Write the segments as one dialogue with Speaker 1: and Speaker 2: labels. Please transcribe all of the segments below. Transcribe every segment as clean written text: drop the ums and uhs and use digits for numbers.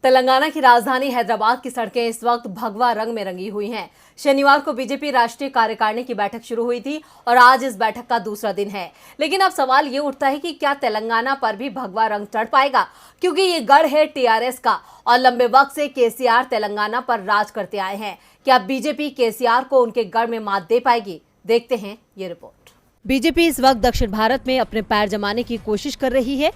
Speaker 1: तेलंगाना की राजधानी हैदराबाद की सड़कें इस वक्त भगवा रंग में रंगी हुई हैं। शनिवार को बीजेपी राष्ट्रीय कार्यकारिणी की बैठक शुरू हुई थी और आज इस बैठक का दूसरा दिन है। लेकिन अब सवाल ये उठता है कि क्या तेलंगाना पर भी भगवा रंग चढ़ पाएगा, क्योंकि ये गढ़ है टीआरएस का और लंबे वक्त से केसीआर तेलंगाना पर राज करते आए हैं। क्या बीजेपी केसीआर को उनके गढ़ में मात दे पाएगी? देखते हैं ये रिपोर्ट। बीजेपी इस वक्त दक्षिण भारत में अपने पैर जमाने की कोशिश कर रही है।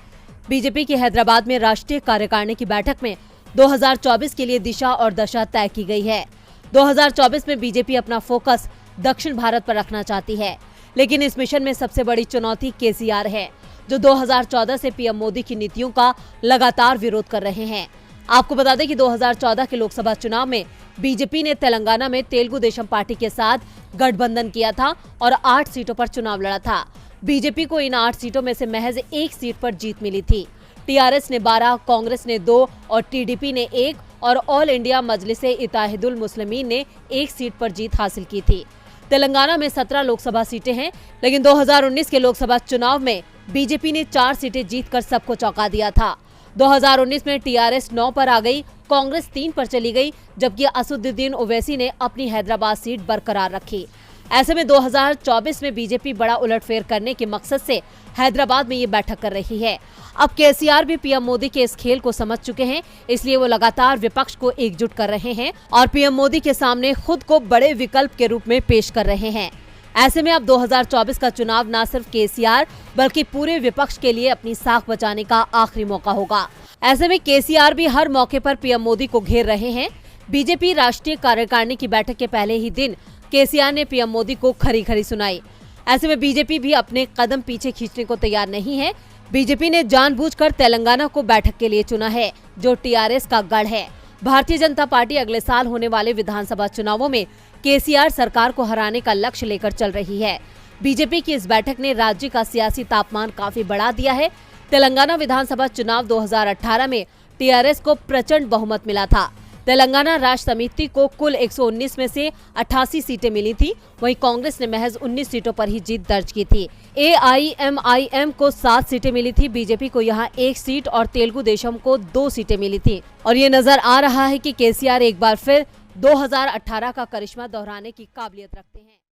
Speaker 1: बीजेपी की हैदराबाद में राष्ट्रीय कार्यकारिणी की बैठक में 2024 के लिए दिशा और दशा तय की गई है। 2024 में बीजेपी अपना फोकस दक्षिण भारत पर रखना चाहती है, लेकिन इस मिशन में सबसे बड़ी चुनौती केसीआर है, जो 2014 से पीएम मोदी की नीतियों का लगातार विरोध कर रहे हैं। आपको बता दें कि 2014 के लोकसभा चुनाव में बीजेपी ने तेलंगाना में तेलुगु देशम पार्टी के साथ गठबंधन किया था और 8 सीटों पर चुनाव लड़ा था। बीजेपी को इन 8 सीटों में से महज 1 सीट पर जीत मिली थी। टीआरएस ने 12, कांग्रेस ने 2 और टीडीपी ने 1 और ऑल इंडिया मजलिसे इत्तेहादुल मुस्लिमीन ने 1 सीट पर जीत हासिल की थी। तेलंगाना में 17 लोकसभा सीटें हैं, लेकिन 2019 के लोकसभा चुनाव में बीजेपी ने 4 सीटें जीतकर सबको चौंका दिया था। 2019 में टीआरएस 9 पर आ गई, कांग्रेस 3 पर चली गई, जबकि असदुद्दीन ओवैसी ने अपनी हैदराबाद सीट बरकरार रखी। ऐसे में 2024 में बीजेपी बड़ा उलटफेर करने के मकसद से हैदराबाद में ये बैठक कर रही है। अब केसीआर भी पीएम मोदी के इस खेल को समझ चुके हैं, इसलिए वो लगातार विपक्ष को एकजुट कर रहे हैं और पीएम मोदी के सामने खुद को बड़े विकल्प के रूप में पेश कर रहे हैं। ऐसे में अब 2024 का चुनाव न सिर्फ केसीआर बल्कि पूरे विपक्ष के लिए अपनी साख बचाने का आखिरी मौका होगा। ऐसे में केसीआर भी हर मौके पर पीएम मोदी को घेर रहे हैं। बीजेपी राष्ट्रीय कार्यकारिणी की बैठक के पहले ही दिन केसीआर ने पीएम मोदी को खरी खरी सुनाई। ऐसे में बीजेपी भी अपने कदम पीछे खींचने को तैयार नहीं है। बीजेपी ने जानबूझकर तेलंगाना को बैठक के लिए चुना है, जो टीआरएस का गढ़ है। भारतीय जनता पार्टी अगले साल होने वाले विधानसभा चुनावों में केसीआर सरकार को हराने का लक्ष्य लेकर चल रही है। बीजेपी की इस बैठक ने राज्य का सियासी तापमान काफी बढ़ा दिया है। तेलंगाना विधानसभा चुनाव 2018 में टीआरएस को प्रचंड बहुमत मिला था। तेलंगाना राष्ट्र समिति को कुल 119 में से 88 सीटें मिली थी, वहीं कांग्रेस ने महज 19 सीटों पर ही जीत दर्ज की थी। एआईएमआईएम को 7 सीटें मिली थी, बीजेपी को यहां 1 सीट और तेलुगु देशम को 2 सीटें मिली थी। और ये नजर आ रहा है कि केसीआर एक बार फिर 2018 का करिश्मा दोहराने की काबिलियत रखते हैं।